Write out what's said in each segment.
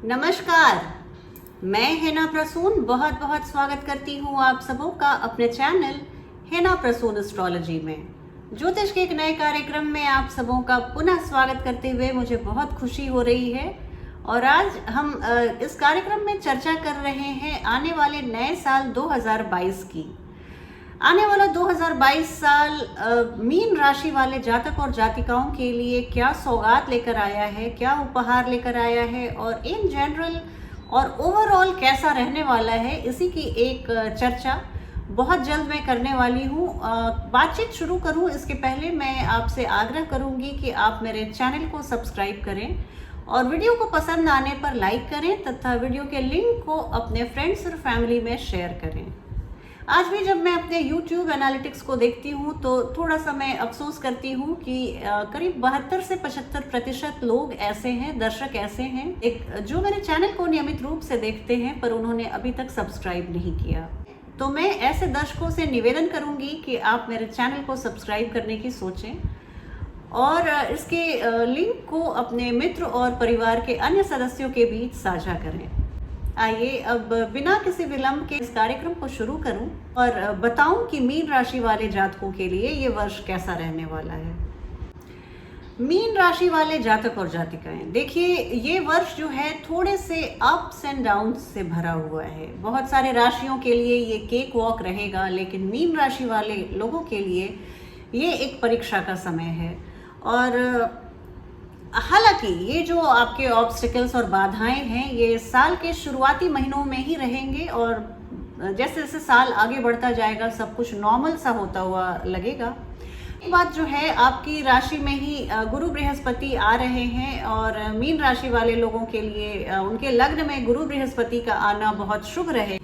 नमस्कार। मैं हेना प्रसून बहुत बहुत स्वागत करती हूँ आप सबों का अपने चैनल हेना प्रसून एस्ट्रोलॉजी में। ज्योतिष के एक नए कार्यक्रम में आप सबों का पुनः स्वागत करते हुए मुझे बहुत खुशी हो रही है। और आज हम इस कार्यक्रम में चर्चा कर रहे हैं आने वाले नए साल 2022 की। आने वाला 2022 साल मीन राशि वाले जातक और जातिकाओं के लिए क्या सौगात लेकर आया है, क्या उपहार लेकर आया है और इन जनरल और ओवरऑल कैसा रहने वाला है, इसी की एक चर्चा बहुत जल्द मैं करने वाली हूँ। बातचीत शुरू करूँ इसके पहले मैं आपसे आग्रह करूँगी कि आप मेरे चैनल को सब्सक्राइब करें और वीडियो को पसंद आने पर लाइक करें तथा वीडियो के लिंक को अपने फ्रेंड्स और फैमिली में शेयर करें। आज भी जब मैं अपने YouTube एनालिटिक्स को देखती हूँ तो थोड़ा सा मैं अफसोस करती हूँ कि करीब 72 से 75% लोग ऐसे हैं, दर्शक ऐसे हैं जो मेरे चैनल को नियमित रूप से देखते हैं पर उन्होंने अभी तक सब्सक्राइब नहीं किया। तो मैं ऐसे दर्शकों से निवेदन करूँगी कि आप मेरे चैनल को सब्सक्राइब करने की सोचें और इसके लिंक को अपने मित्र और परिवार के अन्य सदस्यों के बीच साझा करें। आइए अब बिना किसी विलंब के इस कार्यक्रम को शुरू करूं और बताऊं कि मीन राशि वाले जातकों के लिए ये वर्ष कैसा रहने वाला है। मीन राशि वाले जातक और जातिकाएं, देखिए ये वर्ष जो है थोड़े से अप्स एंड डाउन्स से भरा हुआ है। बहुत सारे राशियों के लिए ये केक वॉक रहेगा, लेकिन मीन राशि वाले लोगों के लिए ये एक परीक्षा का समय है। और हालांकि ये जो आपके ऑब्स्टिकल्स और बाधाएं हैं ये साल के शुरुआती महीनों में ही रहेंगे और जैसे जैसे साल आगे बढ़ता जाएगा सब कुछ नॉर्मल सा होता हुआ लगेगा। एक बात जो है, आपकी राशि में ही गुरु बृहस्पति आ रहे हैं और मीन राशि वाले लोगों के लिए उनके लग्न में गुरु बृहस्पति का आना बहुत शुभ रहे।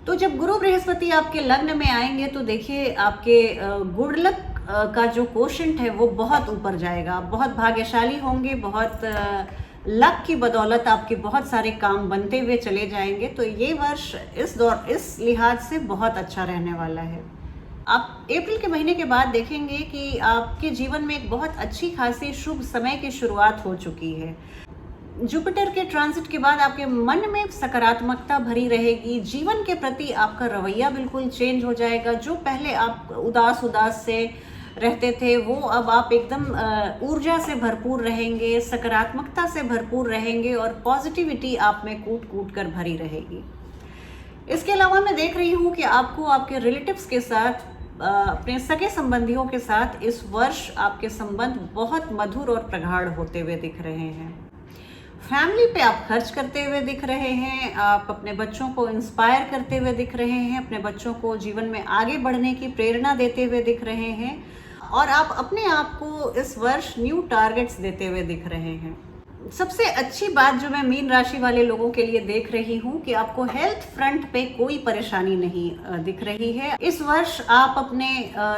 तो जब गुरु बृहस्पति आपके लग्न में आएंगे तो देखिए आपके गुड लक का जो कोशेंट है वो बहुत ऊपर जाएगा, बहुत भाग्यशाली होंगे, बहुत लक की बदौलत आपके बहुत सारे काम बनते हुए चले जाएंगे। तो ये वर्ष इस लिहाज से बहुत अच्छा रहने वाला है। आप अप्रैल के महीने के बाद देखेंगे कि आपके जीवन में एक बहुत अच्छी खासी शुभ समय की शुरुआत हो चुकी है। जुपिटर के ट्रांजिट के बाद आपके मन में सकारात्मकता भरी रहेगी, जीवन के प्रति आपका रवैया बिल्कुल चेंज हो जाएगा। जो पहले आप उदास से रहते थे वो अब आप एकदम ऊर्जा से भरपूर रहेंगे, सकारात्मकता से भरपूर रहेंगे और पॉजिटिविटी आप में कूट कर भरी रहेगी। इसके अलावा मैं देख रही हूँ कि आपको आपके रिलेटिव्स के साथ, अपने सगे संबंधियों के साथ इस वर्ष आपके संबंध बहुत मधुर और प्रगाढ़ होते हुए दिख रहे हैं। फैमिली पे आप खर्च करते हुए दिख रहे हैं, आप अपने बच्चों को इंस्पायर करते हुए दिख रहे हैं, अपने बच्चों को जीवन में आगे बढ़ने की प्रेरणा देते हुए दिख रहे हैं और आप अपने आप को इस वर्ष न्यू टारगेट्स देते हुए दिख रहे हैं। सबसे अच्छी बात जो मैं मीन राशि वाले लोगों के लिए देख रही हूँ कि आपको हेल्थ फ्रंट पे कोई परेशानी नहीं दिख रही है। इस वर्ष आप अपने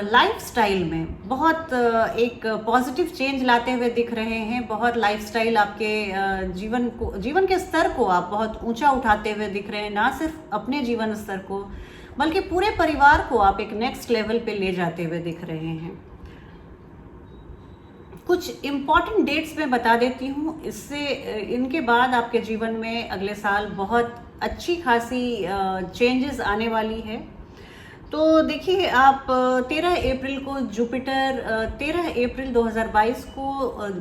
लाइफस्टाइल में बहुत एक पॉजिटिव चेंज लाते हुए दिख रहे हैं। बहुत लाइफस्टाइल आपके जीवन के स्तर को आप बहुत ऊंचा उठाते हुए दिख रहे हैं। ना सिर्फ अपने जीवन स्तर को बल्कि पूरे परिवार को आप एक नेक्स्ट लेवल पे ले जाते हुए दिख रहे हैं। कुछ इम्पॉर्टेंट डेट्स मैं बता देती हूँ, इससे इनके बाद आपके जीवन में अगले साल बहुत अच्छी खासी चेंजेस आने वाली है। तो देखिए आप 13 अप्रैल को जुपिटर 13 अप्रैल 2022 को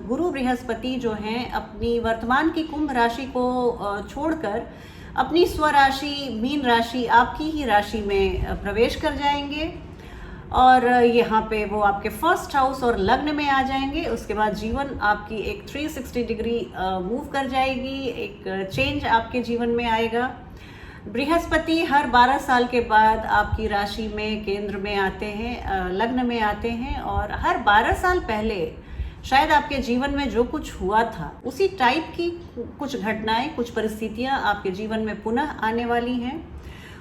गुरु बृहस्पति जो हैं अपनी वर्तमान की कुंभ राशि को छोड़कर अपनी स्वराशि मीन राशि आपकी ही राशि में प्रवेश कर जाएंगे और यहाँ पे वो आपके फर्स्ट हाउस और लग्न में आ जाएंगे। उसके बाद जीवन आपकी एक 360 डिग्री मूव कर जाएगी, एक चेंज आपके जीवन में आएगा। बृहस्पति हर 12 साल के बाद आपकी राशि में केंद्र में आते हैं, लग्न में आते हैं और हर 12 साल पहले शायद आपके जीवन में जो कुछ हुआ था उसी टाइप की कुछ घटनाएं, कुछ परिस्थितियां आपके जीवन में पुनः आने वाली हैं।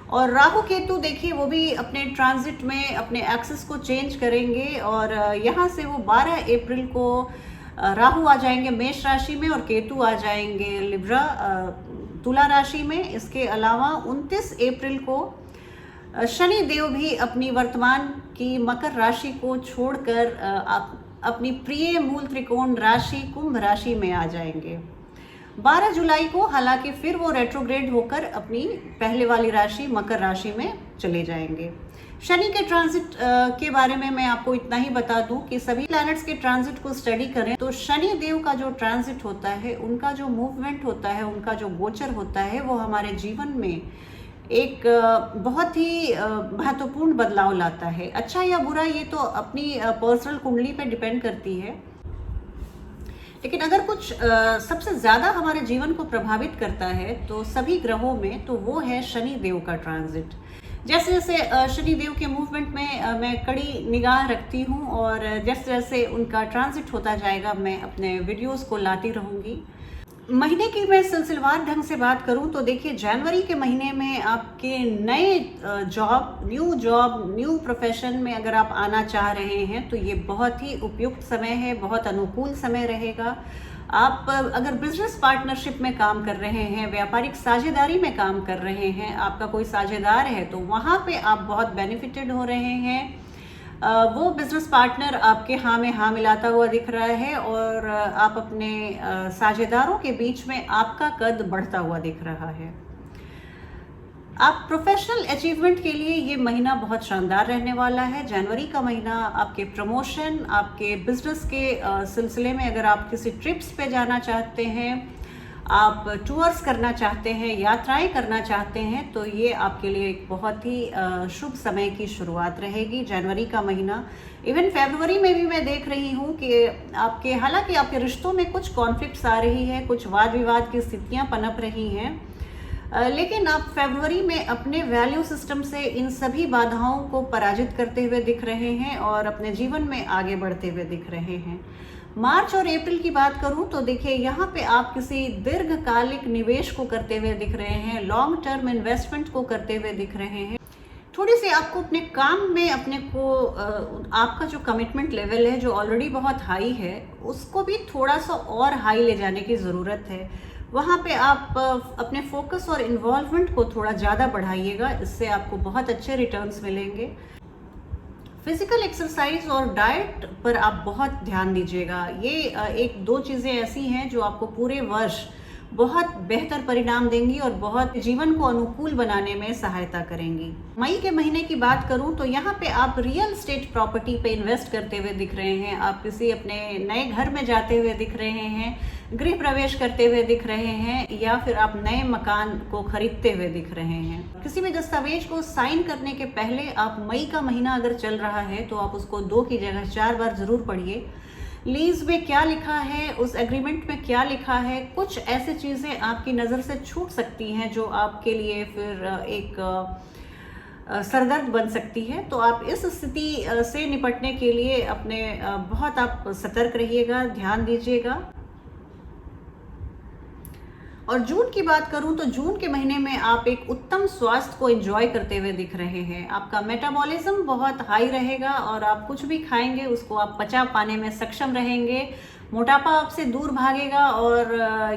और राहु केतु देखिए वो भी अपने ट्रांजिट में अपने एक्सिस को चेंज करेंगे और यहाँ से वो 12 अप्रैल को राहु आ जाएंगे मेष राशि में और केतु आ जाएंगे लिब्रा तुला राशि में। इसके अलावा 29 अप्रैल को शनि देव भी अपनी वर्तमान की मकर राशि को छोड़कर अपनी प्रिय मूल त्रिकोण राशि कुंभ राशि में आ जाएंगे। 12 जुलाई को हालांकि फिर वो रेट्रोग्रेड होकर अपनी पहले वाली राशि मकर राशि में चले जाएंगे। शनि के ट्रांजिट के बारे में मैं आपको इतना ही बता दूं कि सभी प्लैनेट्स के ट्रांजिट को स्टडी करें तो शनि देव का जो ट्रांजिट होता है, उनका जो मूवमेंट होता है, उनका जो गोचर होता है, वो हमारे जीवन में एक बहुत ही महत्वपूर्ण बदलाव लाता है। अच्छा या बुरा ये तो अपनी पर्सनल कुंडली पे डिपेंड करती है, लेकिन अगर कुछ सबसे ज़्यादा हमारे जीवन को प्रभावित करता है तो सभी ग्रहों में, तो वो है शनि देव का ट्रांजिट। जैसे जैसे शनि देव के मूवमेंट में मैं कड़ी निगाह रखती हूँ और जैसे जैसे उनका ट्रांजिट होता जाएगा मैं अपने वीडियोस को लाती रहूँगी। महीने की मैं सिलसिलेवार ढंग से बात करूं तो देखिए, जनवरी के महीने में आपके नए जॉब, न्यू प्रोफेशन में अगर आप आना चाह रहे हैं तो ये बहुत ही उपयुक्त समय है, बहुत अनुकूल समय रहेगा। आप अगर बिजनेस पार्टनरशिप में काम कर रहे हैं, व्यापारिक साझेदारी में काम कर रहे हैं, आपका कोई साझेदार है तो वहाँ पे आप बहुत बेनिफिटेड हो रहे हैं। वो बिजनेस पार्टनर आपके हाँ में हाँ मिलाता हुआ दिख रहा है और आप अपने साझेदारों के बीच में आपका कद बढ़ता हुआ दिख रहा है। आप प्रोफेशनल अचीवमेंट के लिए ये महीना बहुत शानदार रहने वाला है। जनवरी का महीना आपके प्रमोशन, आपके बिजनेस के सिलसिले में अगर आप किसी ट्रिप्स पे जाना चाहते हैं, आप टूर्स करना चाहते हैं, यात्राएं करना चाहते हैं, तो ये आपके लिए एक बहुत ही शुभ समय की शुरुआत रहेगी जनवरी का महीना। इवन फरवरी में भी मैं देख रही हूँ कि हालांकि आपके रिश्तों में कुछ कॉन्फ्लिक्ट्स आ रही है, कुछ वाद विवाद की स्थितियाँ पनप रही हैं, लेकिन आप फरवरी में अपने वैल्यू सिस्टम से इन सभी बाधाओं को पराजित करते हुए दिख रहे हैं और अपने जीवन में आगे बढ़ते हुए दिख रहे हैं। मार्च और अप्रैल की बात करूं तो देखिए, यहाँ पे आप किसी दीर्घकालिक निवेश को करते हुए दिख रहे हैं, लॉन्ग टर्म इन्वेस्टमेंट को करते हुए दिख रहे हैं। थोड़ी सी आपको अपने काम में आपका जो कमिटमेंट लेवल है जो ऑलरेडी बहुत हाई है, उसको भी थोड़ा सा और हाई ले जाने की ज़रूरत है। वहाँ पे आप अपने फोकस और इन्वॉल्वमेंट को थोड़ा ज़्यादा बढ़ाइएगा, इससे आपको बहुत अच्छे रिटर्न्स मिलेंगे। फिजिकल एक्सरसाइज और डाइट पर आप बहुत ध्यान दीजिएगा। ये एक दो चीज़ें ऐसी हैं जो आपको पूरे वर्ष बहुत बेहतर परिणाम देंगी और बहुत जीवन को अनुकूल बनाने में सहायता करेंगी। मई के महीने की बात करूं तो यहाँ पे आप रियल एस्टेट प्रॉपर्टी पे इन्वेस्ट करते हुए दिख रहे हैं, आप किसी अपने नए घर में जाते हुए दिख रहे हैं, गृह प्रवेश करते हुए दिख रहे हैं, या फिर आप नए मकान को खरीदते हुए दिख रहे हैं। किसी भी दस्तावेज को साइन करने के पहले आप मई का महीना अगर चल रहा है तो आप उसको 2 की जगह 4 बार जरूर पढ़िए। लीज में क्या लिखा है, उस एग्रीमेंट में क्या लिखा है, कुछ ऐसी चीज़ें आपकी नज़र से छूट सकती हैं जो आपके लिए फिर एक सरदर्द बन सकती है। तो आप इस स्थिति से निपटने के लिए अपने बहुत आप सतर्क रहिएगा, ध्यान दीजिएगा। और जून की बात करूं तो जून के महीने में आप एक उत्तम स्वास्थ्य को एंजॉय करते हुए दिख रहे हैं। आपका मेटाबॉलिज्म बहुत हाई रहेगा और आप कुछ भी खाएंगे उसको आप पचा पाने में सक्षम रहेंगे। मोटापा आपसे दूर भागेगा और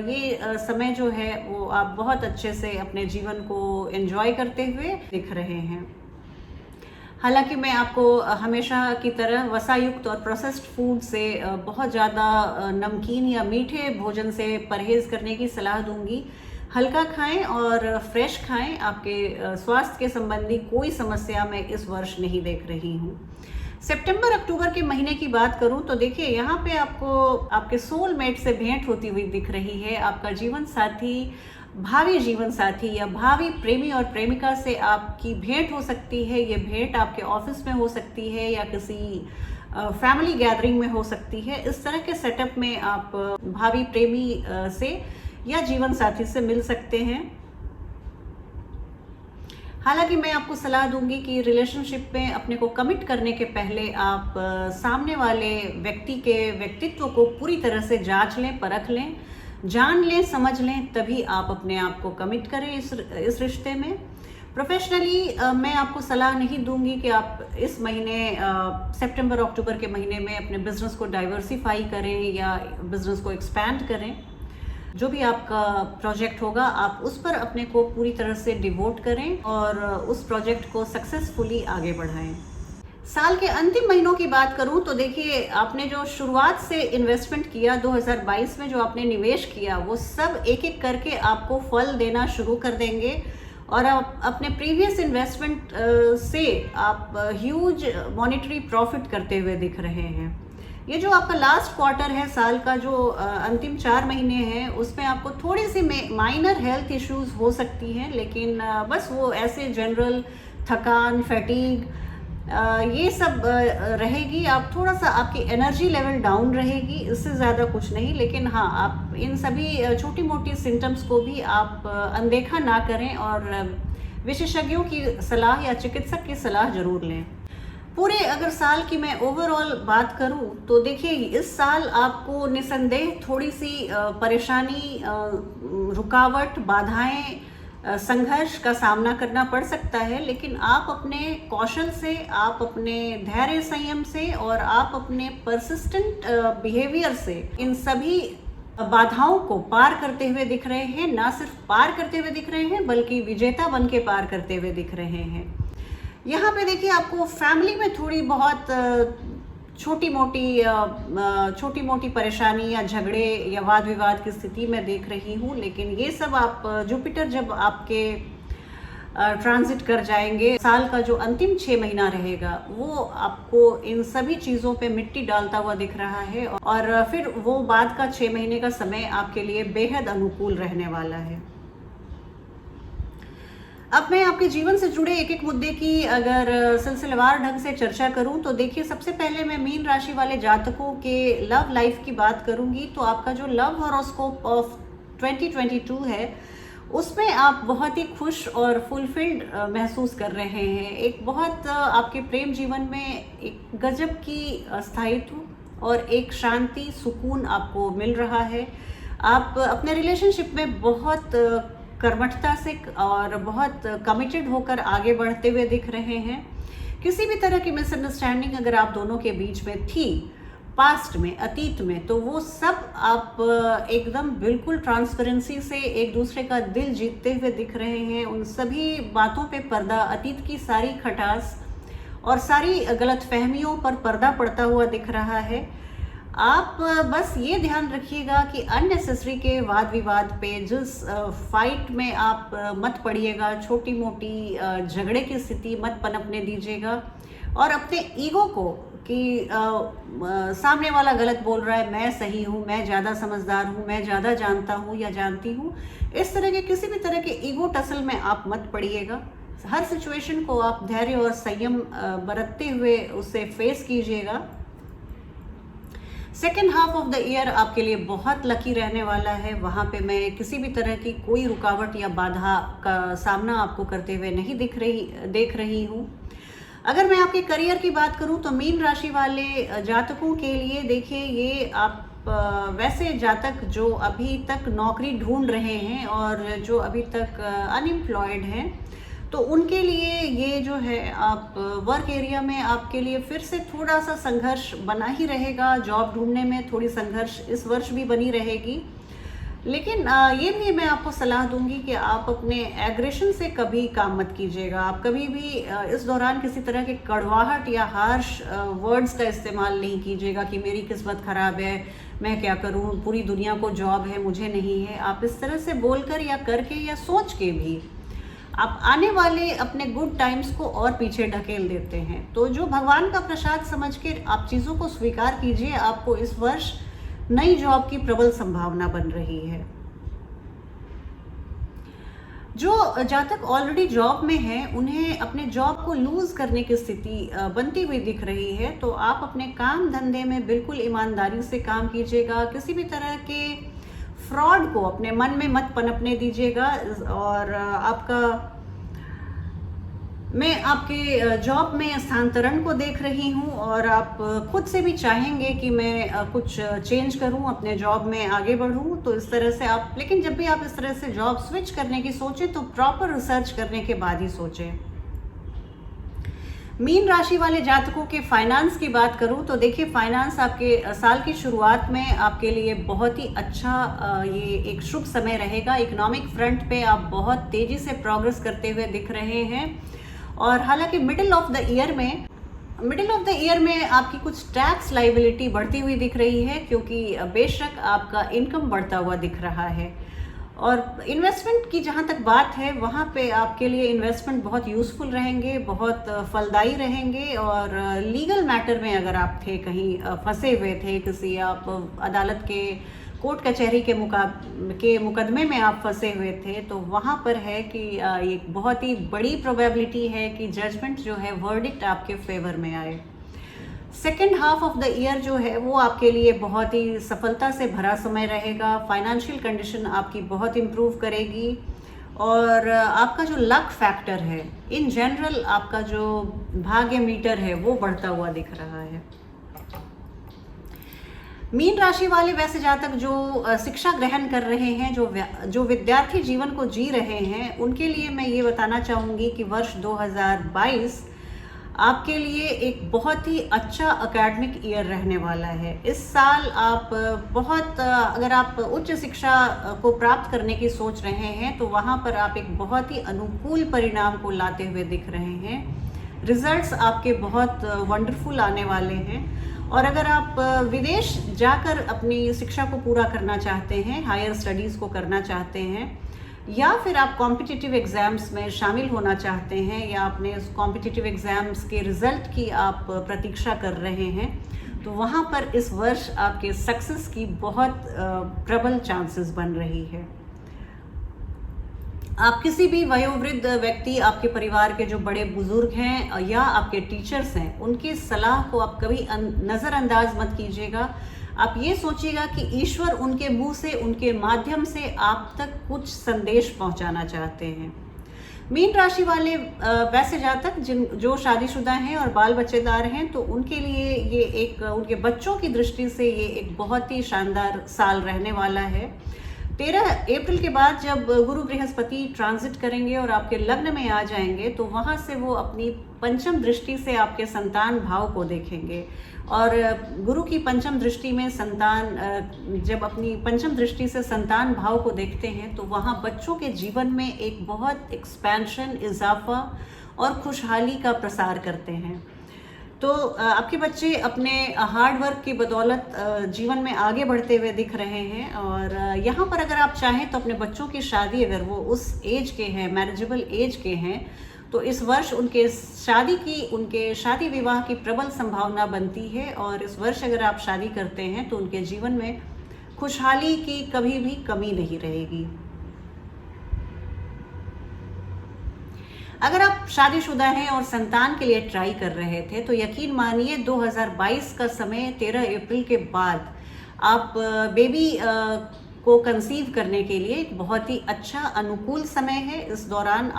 ये समय जो है वो आप बहुत अच्छे से अपने जीवन को एंजॉय करते हुए दिख रहे हैं। हालांकि मैं आपको हमेशा की तरह वसायुक्त और प्रोसेस्ड फूड से बहुत ज़्यादा नमकीन या मीठे भोजन से परहेज़ करने की सलाह दूंगी। हल्का खाएं और फ्रेश खाएं। आपके स्वास्थ्य के संबंधी कोई समस्या मैं इस वर्ष नहीं देख रही हूँ। सितंबर अक्टूबर के महीने की बात करूं तो देखिए, यहाँ पे आपको आपके सोलमेट से भेंट होती हुई दिख रही है। आपका जीवन साथी, भावी जीवन साथी या भावी प्रेमी और प्रेमिका से आपकी भेंट हो सकती है। ये भेंट आपके ऑफिस में हो सकती है या किसी फैमिली गैदरिंग में हो सकती है। इस तरह के सेटअप में आप भावी प्रेमी से या जीवन साथी से मिल सकते हैं। हालांकि मैं आपको सलाह दूंगी कि रिलेशनशिप में अपने को कमिट करने के पहले आप सामने वाले व्यक्ति के व्यक्तित्व को पूरी तरह से जांच लें, परख लें, जान लें, समझ लें, तभी आप अपने आप को कमिट करें इस रिश्ते में। प्रोफेशनली मैं आपको सलाह नहीं दूंगी कि आप इस महीने सितंबर अक्टूबर के महीने में अपने बिजनेस को डाइवर्सिफाई करें या बिजनेस को एक्सपैंड करें। जो भी आपका प्रोजेक्ट होगा आप उस पर अपने को पूरी तरह से डिवोट करें और उस प्रोजेक्ट को सक्सेसफुली आगे बढ़ाएं। साल के अंतिम महीनों की बात करूं तो देखिए, आपने जो शुरुआत से इन्वेस्टमेंट किया 2022 में, जो आपने निवेश किया, वो सब एक एक करके आपको फल देना शुरू कर देंगे। और आप अपने प्रीवियस इन्वेस्टमेंट से आप ह्यूज मॉनेटरी प्रॉफिट करते हुए दिख रहे हैं। ये जो आपका लास्ट क्वार्टर है, साल का जो अंतिम 4 महीने हैं, उसमें आपको थोड़ी सी माइनर हेल्थ इश्यूज हो सकती हैं, लेकिन बस वो ऐसे जनरल थकान, फैटीग, ये सब रहेगी। आप थोड़ा सा, आपकी एनर्जी लेवल डाउन रहेगी, इससे ज़्यादा कुछ नहीं। लेकिन हाँ, आप इन सभी छोटी मोटी सिम्टम्स को भी आप अनदेखा ना करें और विशेषज्ञों की सलाह या चिकित्सक की सलाह जरूर लें। पूरे अगर साल की मैं ओवरऑल बात करूं तो देखिए, इस साल आपको निसंदेह थोड़ी सी परेशानी, रुकावट, बाधाएं, संघर्ष का सामना करना पड़ सकता है। लेकिन आप अपने कौशल से, आप अपने धैर्य संयम से और आप अपने परसिस्टेंट बिहेवियर से इन सभी बाधाओं को पार करते हुए दिख रहे हैं। ना सिर्फ पार करते हुए दिख रहे हैं, बल्कि विजेता बन के पार करते हुए दिख रहे हैं। यहाँ पे देखिए, आपको फैमिली में थोड़ी बहुत छोटी मोटी परेशानी या झगड़े या वाद विवाद की स्थिति मैं देख रही हूँ। लेकिन ये सब आप, जुपिटर जब आपके ट्रांजिट कर जाएंगे, साल का जो अंतिम 6 महीना रहेगा, वो आपको इन सभी चीज़ों पे मिट्टी डालता हुआ दिख रहा है। और फिर वो बाद का 6 महीने का समय आपके लिए बेहद अनुकूल रहने वाला है। अब मैं आपके जीवन से जुड़े एक एक मुद्दे की अगर सिलसिलेवार ढंग से चर्चा करूं तो देखिए, सबसे पहले मैं मीन राशि वाले जातकों के लव लाइफ की बात करूंगी। तो आपका जो लव हॉरोस्कोप ऑफ 2022 है, उसमें आप बहुत ही खुश और फुलफिल्ड महसूस कर रहे हैं। एक बहुत आपके प्रेम जीवन में एक गजब की स्थायित्व और एक शांति, सुकून आपको मिल रहा है। आप अपने रिलेशनशिप में बहुत कर्मठता से और बहुत कमिटेड होकर आगे बढ़ते हुए दिख रहे हैं। किसी भी तरह की मिसअंडरस्टैंडिंग अगर आप दोनों के बीच में थी पास्ट में, अतीत में, तो वो सब आप एकदम बिल्कुल ट्रांसपेरेंसी से एक दूसरे का दिल जीतते हुए दिख रहे हैं। उन सभी बातों पे पर्दा, अतीत की सारी खटास और सारी गलतफहमियों पर पर्दा पड़ता हुआ दिख रहा है। आप बस ये ध्यान रखिएगा कि अननेसेसरी के वाद विवाद पे, जिस फाइट में आप मत पड़िएगा, छोटी मोटी झगड़े की स्थिति मत पनपने दीजिएगा। और अपने ईगो को, कि सामने वाला गलत बोल रहा है, मैं सही हूँ, मैं ज़्यादा समझदार हूँ, मैं ज़्यादा जानता हूँ या जानती हूँ, इस तरह के किसी भी तरह के ईगो टसल में आप मत पड़िएगा। हर सिचुएशन को आप धैर्य और संयम बरतते हुए उसे फेस कीजिएगा। Second half of the year आपके लिए बहुत लकी रहने वाला है। वहाँ पे मैं किसी भी तरह की कोई रुकावट या बाधा का सामना आपको करते हुए नहीं देख रही हूँ। अगर मैं आपके करियर की बात करूँ तो मीन राशि वाले जातकों के लिए देखिए, ये आप वैसे जातक जो अभी तक नौकरी ढूंढ रहे हैं और जो अभी तक अनएम्प्लॉयड हैं, तो उनके लिए ये जो है, आप वर्क एरिया में आपके लिए फिर से थोड़ा सा संघर्ष बना ही रहेगा। जॉब ढूंढने में थोड़ी संघर्ष इस वर्ष भी बनी रहेगी। लेकिन ये भी मैं आपको सलाह दूंगी कि आप अपने एग्रेशन से कभी काम मत कीजिएगा। आप कभी भी इस दौरान किसी तरह के कड़वाहट या हार्श वर्ड्स का इस्तेमाल नहीं कीजिएगा कि मेरी किस्मत ख़राब है, मैं क्या करूं, पूरी दुनिया को जॉब है, मुझे नहीं है। आप इस तरह से बोलकर या करके या सोच के भी आप आने वाले अपने गुड टाइम्स को और पीछे ढकेल देते हैं। तो जो भगवान का प्रसाद समझ के आप चीज़ों को स्वीकार कीजिए। आपको इस वर्ष नई जॉब की प्रबल संभावना बन रही है। जो जातक ऑलरेडी जॉब में हैं, उन्हें अपने जॉब को लूज करने की स्थिति बनती हुई दिख रही है। तो आप अपने काम धंधे में बिल्कुल ईमानदारी से काम कीजिएगा। किसी भी तरह के फ्रॉड को अपने मन में मत पनपने दीजिएगा। और मैं आपके जॉब में स्थानांतरण को देख रही हूँ और आप खुद से भी चाहेंगे कि मैं कुछ चेंज करूँ, अपने जॉब में आगे बढ़ूँ। तो इस तरह से आप, लेकिन जब भी आप इस तरह से जॉब स्विच करने की सोचें तो प्रॉपर रिसर्च करने के बाद ही सोचें। मीन राशि वाले जातकों के फाइनेंस की बात करूं तो देखिए, फाइनेंस आपके साल की शुरुआत में आपके लिए बहुत ही अच्छा ये एक शुभ समय रहेगा। इकोनॉमिक फ्रंट पे आप बहुत तेज़ी से प्रोग्रेस करते हुए दिख रहे हैं। और हालांकि मिडिल ऑफ द ईयर में मिडिल ऑफ द ईयर में आपकी कुछ टैक्स लाइबिलिटी बढ़ती हुई दिख रही है, क्योंकि बेशक आपका इनकम बढ़ता हुआ दिख रहा है। और इन्वेस्टमेंट की जहाँ तक बात है, वहाँ पे आपके लिए इन्वेस्टमेंट बहुत यूज़फुल रहेंगे, बहुत फलदायी रहेंगे। और लीगल मैटर में अगर आप थे, कहीं फंसे हुए थे, किसी आप अदालत के कोर्ट कचहरी के मुकदमे में आप फंसे हुए थे, तो वहाँ पर है कि एक बहुत ही बड़ी प्रोबेबिलिटी है कि जजमेंट जो है, वर्डिक्ट आपके फेवर में आए। Second half of the year जो है वो आपके लिए बहुत ही सफलता से भरा समय रहेगा। फाइनेंशियल कंडीशन आपकी बहुत इम्प्रूव करेगी और आपका जो लक फैक्टर है, इन जनरल आपका जो भाग्य मीटर है वो बढ़ता हुआ दिख रहा है। मीन राशि वाले वैसे जातक जो शिक्षा ग्रहण कर रहे हैं, जो विद्यार्थी जीवन को जी रहे हैं, उनके लिए मैं ये बताना चाहूँगी कि वर्ष 2022 आपके लिए एक बहुत ही अच्छा एकेडमिक ईयर रहने वाला है। इस साल आप अगर आप उच्च शिक्षा को प्राप्त करने की सोच रहे हैं, तो वहाँ पर आप एक बहुत ही अनुकूल परिणाम को लाते हुए दिख रहे हैं। रिजल्ट्स आपके बहुत वंडरफुल आने वाले हैं। और अगर आप विदेश जाकर अपनी शिक्षा को पूरा करना चाहते हैं, हायर स्टडीज़ को करना चाहते हैं, या फिर आप कॉम्पिटिटिव एग्ज़ाम्स में शामिल होना चाहते हैं, या अपने कॉम्पिटिटिव एग्ज़ाम्स के रिज़ल्ट की आप प्रतीक्षा कर रहे हैं, तो वहाँ पर इस वर्ष आपके सक्सेस की बहुत प्रबल चांसेस बन रही है। आप किसी भी वयोवृद्ध व्यक्ति, आपके परिवार के जो बड़े बुजुर्ग हैं या आपके टीचर्स हैं, उनकी सलाह को आप कभी नज़रअंदाज मत कीजिएगा। आप ये सोचिएगा कि ईश्वर उनके मुंह से, उनके माध्यम से आप तक कुछ संदेश पहुंचाना चाहते हैं। मीन राशि वाले वैसे जातक जो शादीशुदा हैं और बाल बच्चेदार हैं, तो उनके लिए ये एक, उनके बच्चों की दृष्टि से ये एक बहुत ही शानदार साल रहने वाला है। 13 अप्रैल के बाद जब गुरु बृहस्पति ट्रांजिट करेंगे और आपके लग्न में आ जाएंगे, तो वहाँ से वो अपनी पंचम दृष्टि से आपके संतान भाव को देखेंगे। और गुरु की पंचम दृष्टि में जब अपनी पंचम दृष्टि से संतान भाव को देखते हैं, तो वहाँ बच्चों के जीवन में एक बहुत एक्सपेंशन, इजाफा और खुशहाली का प्रसार करते हैं। तो आपके बच्चे अपने हार्ड वर्क की बदौलत जीवन में आगे बढ़ते हुए दिख रहे हैं। और यहाँ पर अगर आप चाहें तो अपने बच्चों की शादी, अगर वो उस एज के हैं, मैरिजेबल एज के हैं, तो इस वर्ष उनके शादी विवाह की प्रबल संभावना बनती है। और इस वर्ष अगर आप शादी करते हैं, तो उनके जीवन में खुशहाली की कभी भी कमी नहीं रहेगी। अगर आप शादीशुदा हैं और संतान के लिए ट्राई कर रहे थे, तो यकीन मानिए 2022 का समय 13 अप्रैल के बाद आप बेबी को कंसीव करने के लिए एक बहुत ही अच्छा अनुकूल समय है। इस दौरान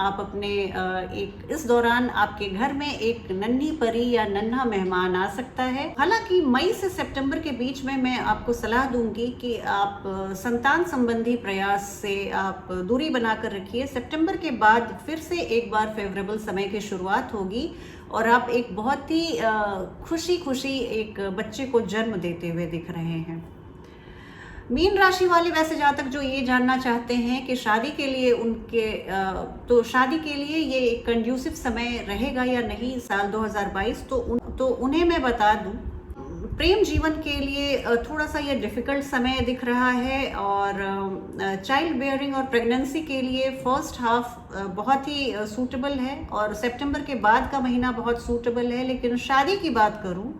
आपके घर में एक नन्ही परी या नन्हा मेहमान आ सकता है। हालांकि मई से सितंबर के बीच में मैं आपको सलाह दूंगी कि आप संतान संबंधी प्रयास से आप दूरी बनाकर रखिए। सितंबर के बाद फिर से एक बार फेवरेबल समय की शुरुआत होगी और आप एक बहुत ही खुशी एक बच्चे को जन्म देते हुए दिख रहे हैं। मीन राशि वाले वैसे जातक जो ये जानना चाहते हैं कि शादी के लिए ये एक कंड्यूसिव समय रहेगा या नहीं साल 2022, तो उन्हें मैं बता दूं, प्रेम जीवन के लिए थोड़ा सा ये डिफ़िकल्ट समय दिख रहा है। और चाइल्ड बेयरिंग और प्रेगनेंसी के लिए फर्स्ट हाफ बहुत ही सूटेबल है और सितंबर के बाद का महीना बहुत सूटेबल है। लेकिन शादी की बात करूं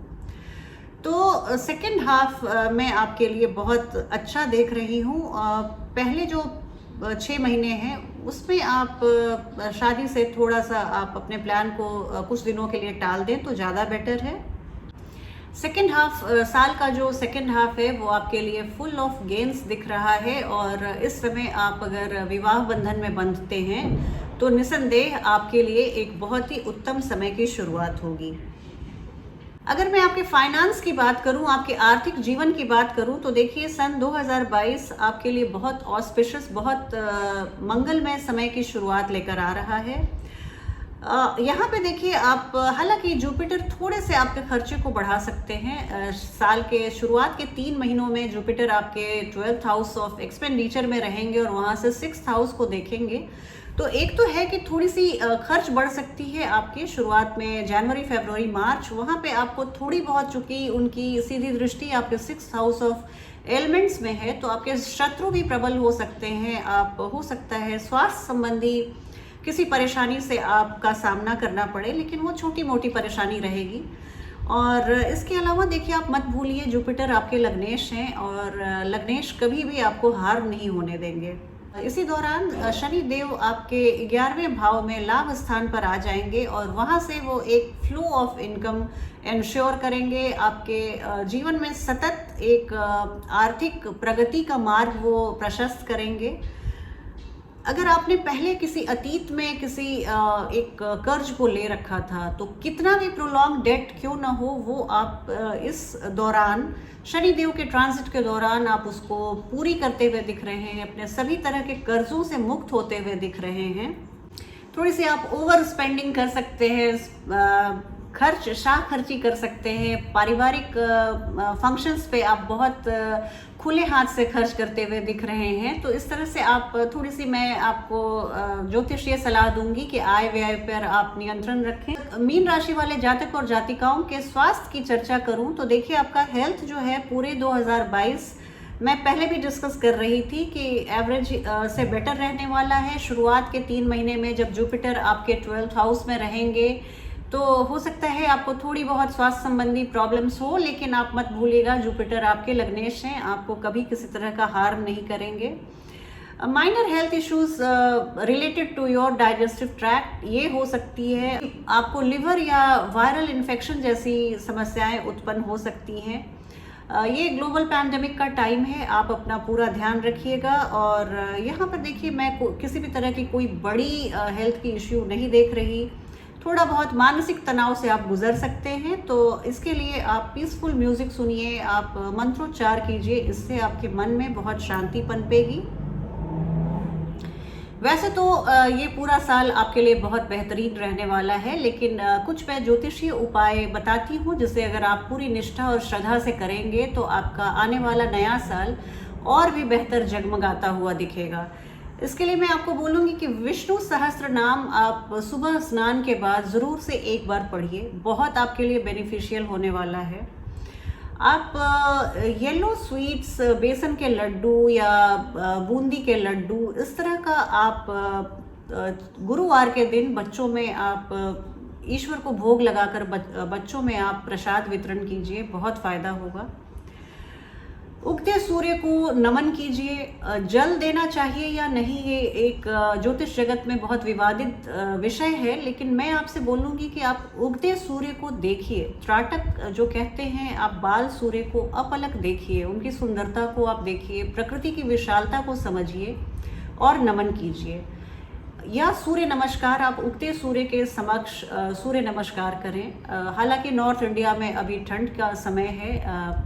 तो सेकेंड हाफ में आपके लिए बहुत अच्छा देख रही हूँ। पहले जो 6 महीने हैं उसमें आप शादी से थोड़ा सा आप अपने प्लान को कुछ दिनों के लिए टाल दें तो ज़्यादा बेटर है। सेकेंड हाफ, साल का जो सेकेंड हाफ है वो आपके लिए फुल ऑफ गेन्स दिख रहा है। और इस समय आप अगर विवाह बंधन में बंधते हैं तो निसंदेह आपके लिए एक बहुत ही उत्तम समय की शुरुआत होगी। अगर मैं आपके फाइनेंस की बात करूं, आपके आर्थिक जीवन की बात करूं, तो देखिए सन 2022 आपके लिए बहुत ऑस्पिशियस, बहुत मंगलमय समय की शुरुआत लेकर आ रहा है। यहाँ पे देखिए आप, हालांकि जुपिटर थोड़े से आपके खर्चे को बढ़ा सकते हैं। साल के शुरुआत के 3 महीनों में जुपिटर आपके 12th हाउस ऑफ एक्सपेंडिचर में रहेंगे और वहाँ से 6th हाउस को देखेंगे। तो एक तो है कि थोड़ी सी खर्च बढ़ सकती है आपकी शुरुआत में, जनवरी फरवरी मार्च, वहाँ पे आपको थोड़ी बहुत, चूंकि उनकी सीधी दृष्टि आपके 6th हाउस ऑफ एलिमेंट्स में है, तो आपके शत्रु भी प्रबल हो सकते हैं। आप, हो सकता है स्वास्थ्य संबंधी किसी परेशानी से आपका सामना करना पड़े, लेकिन वो छोटी मोटी परेशानी रहेगी। और इसके अलावा देखिए आप मत भूलिए जुपिटर आपके लग्नेश हैं और लग्नेश कभी भी आपको हार नहीं होने देंगे। इसी दौरान शनि देव आपके 11वें भाव में लाभ स्थान पर आ जाएंगे और वहां से वो एक फ्लो ऑफ इनकम इंश्योर करेंगे। आपके जीवन में सतत एक आर्थिक प्रगति का मार्ग वो प्रशस्त करेंगे। अगर आपने पहले किसी अतीत में किसी एक कर्ज को ले रखा था, तो कितना भी प्रोलॉन्ग डेट क्यों ना हो, वो आप इस दौरान, शनि देव के ट्रांजिट के दौरान, आप उसको पूरी करते हुए दिख रहे हैं, अपने सभी तरह के कर्जों से मुक्त होते हुए दिख रहे हैं। थोड़ी सी आप ओवर स्पेंडिंग कर सकते हैं, खर्च शाह खर्ची कर सकते हैं, पारिवारिक फंक्शंस पे आप बहुत खुले हाथ से खर्च करते हुए दिख रहे हैं। तो इस तरह से आप थोड़ी सी, मैं आपको ज्योतिषीय सलाह दूंगी कि आय व्यय पर आप नियंत्रण रखें। मीन राशि वाले जातक और जातिकाओं के स्वास्थ्य की चर्चा करूं तो देखिए आपका हेल्थ जो है पूरे 2022, मैं पहले भी डिस्कस कर रही थी कि एवरेज से बेटर रहने वाला है। शुरुआत के 3 महीने में जब जुपिटर आपके 12th हाउस में रहेंगे, तो हो सकता है आपको थोड़ी बहुत स्वास्थ्य संबंधी प्रॉब्लम्स हो, लेकिन आप मत भूलिएगा जुपिटर आपके लग्नेश हैं, आपको कभी किसी तरह का हार्म नहीं करेंगे। Minor health issues related to your digestive tract, ये हो सकती है, आपको लिवर या वायरल इन्फेक्शन जैसी समस्याएं उत्पन्न हो सकती हैं। ये ग्लोबल पैंडेमिक का टाइम है, आप अपना पूरा ध्यान रखिएगा। और यहाँ पर देखिए मैं किसी भी तरह की कोई बड़ी हेल्थ की इश्यू नहीं देख रही। थोड़ा बहुत मानसिक तनाव से आप गुजर सकते हैं, तो इसके लिए आप पीसफुल म्यूजिक सुनिए, आप मंत्रोच्चार कीजिए, इससे आपके मन में बहुत शांति पनपेगी। वैसे तो ये पूरा साल आपके लिए बहुत बेहतरीन रहने वाला है, लेकिन कुछ मैं ज्योतिषीय उपाय बताती हूँ जिसे अगर आप पूरी निष्ठा और श्रद्धा से करेंगे तो आपका आने वाला नया साल और भी बेहतर जगमगाता हुआ दिखेगा। इसके लिए मैं आपको बोलूँगी कि विष्णु सहस्त्र नाम आप सुबह स्नान के बाद ज़रूर से एक बार पढ़िए, बहुत आपके लिए बेनिफिशियल होने वाला है। आप येलो स्वीट्स, बेसन के लड्डू या बूंदी के लड्डू, इस तरह का आप गुरुवार के दिन बच्चों में आप ईश्वर को भोग लगाकर बच्चों में आप प्रसाद वितरण कीजिए, बहुत फ़ायदा होगा। उगते सूर्य को नमन कीजिए। जल देना चाहिए या नहीं, ये एक ज्योतिष जगत में बहुत विवादित विषय है, लेकिन मैं आपसे बोलूँगी कि आप उगते सूर्य को देखिए। त्राटक जो कहते हैं, आप बाल सूर्य को अपलक देखिए, उनकी सुंदरता को आप देखिए, प्रकृति की विशालता को समझिए और नमन कीजिए। या सूर्य नमस्कार, आप उगते सूर्य के समक्ष सूर्य नमस्कार करें। हालांकि नॉर्थ इंडिया में अभी ठंड का समय है,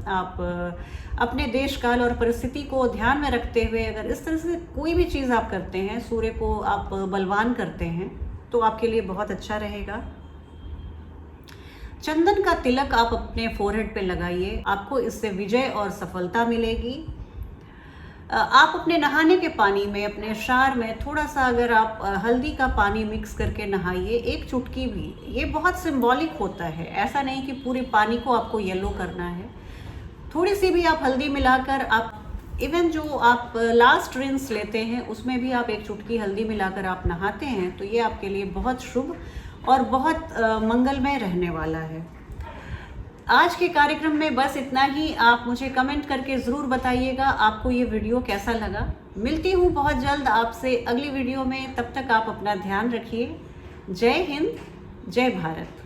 आप अपने देश काल और परिस्थिति को ध्यान में रखते हुए अगर इस तरह से कोई भी चीज़ आप करते हैं, सूर्य को आप बलवान करते हैं, तो आपके लिए बहुत अच्छा रहेगा। चंदन का तिलक आप अपने फोरहेड पे लगाइए, आपको इससे विजय और सफलता मिलेगी। आप अपने नहाने के पानी में, अपने शावर में थोड़ा सा अगर आप हल्दी का पानी मिक्स करके नहाइए, एक चुटकी भी, ये बहुत सिंबॉलिक होता है। ऐसा नहीं कि पूरे पानी को आपको येलो करना है, थोड़ी सी भी आप हल्दी मिलाकर, आप इवन जो आप लास्ट रिंस लेते हैं उसमें भी आप एक चुटकी हल्दी मिलाकर आप नहाते हैं, तो ये आपके लिए बहुत शुभ और बहुत मंगलमय रहने वाला है। आज के कार्यक्रम में बस इतना ही। आप मुझे कमेंट करके ज़रूर बताइएगा आपको ये वीडियो कैसा लगा। मिलती हूँ बहुत जल्द आपसे अगली वीडियो में, तब तक आप अपना ध्यान रखिए। जय हिंद, जय भारत।